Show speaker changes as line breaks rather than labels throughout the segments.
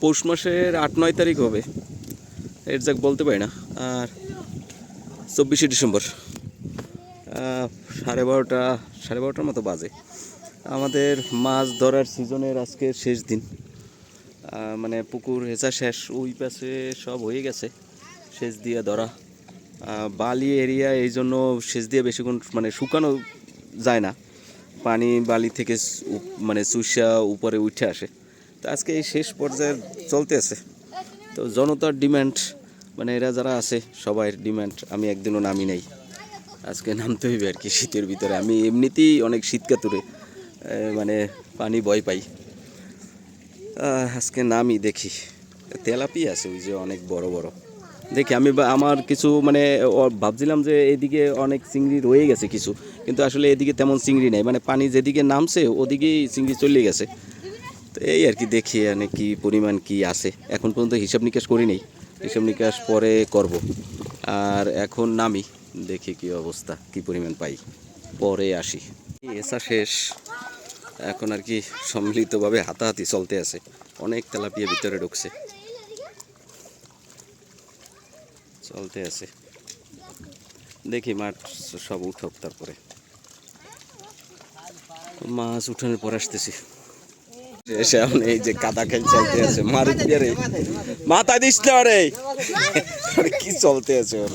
পৌষ মাসের 8-9 তারিখ হবে, এক্সাক্ট বলতে পারি না। আর 24শে ডিসেম্বর 12:30 মতো বাজে। আমাদের মাছ ধরার সিজনের আজকে শেষ দিন। মানে পুকুর হেঁচা শেষ, ওই পাশে সব হয়ে গেছে সেচ দিয়ে ধরা। বালি এরিয়া, এই জন্য সেচ দিয়ে বেশিক্ষণ মানে শুকানো যায় না, পানি বালি থেকে মানে চুষা উপরে উঠে আসে। তো আজকে এই শেষ পর্যায়ে চলতে আছে। তো জনতার ডিমান্ড, মানে এরা যারা আছে সবাই ডিমান্ড আমি একদিনও নামি নাই, আজকে নামতে হইবে আর কি। শীতের ভিতরে আমি এমনিতেই অনেক শীত কাতুরে, মানে পানি ভয় পাই। আজকে নামি, দেখি তেলাপি আছে ওই যে অনেক বড় বড়। দেখি আমি আমার কিছু মানে ভাবছিলাম যে এদিকে অনেক চিংড়ি রয়ে গেছে কিছু, কিন্তু আসলে এদিকে তেমন চিংড়ি নেই, মানে পানি যেদিকে নামছে ওদিকেই চিংড়ি চলে গেছে। তো এই আর কি, দেখি মানে কি পরিমাণ কি আছে। এখন পর্যন্ত হিসাব নিকাশ করি নেই, হিসাব নিকাশ পরে করব। আর এখন নামি, দেখি কি অবস্থা, কি পরিমাণ পাই, পরে আসি। এসা শেষ, এখন আর কি সম্মিলিতভাবে হাতাহাতি চলতে আছে। অনেক তেলাপিয়া ভিতরে ঢুকছে, চলতে আছে। দেখি মাছ সব উঠক, তারপরে মাছ উঠানোর পর আসতেছি। এই যে কাদা খেল চলতে আছে, মারি রে মাথা দিস না রে, কি চলতে আছে ওর।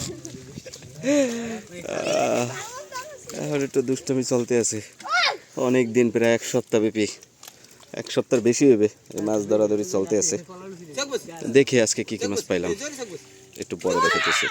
এখন একটু দুষ্টমি চলতে আছে অনেক দিন, প্রায় 1 সপ্তাহ ব্যাপী, 1 সপ্তাহ বেশি হবে এই মাছ ধরাধরি চলতে আছে। দেখি আজকে কি কি মাছ পাইলাম, একটু পরে দেখাতেছি।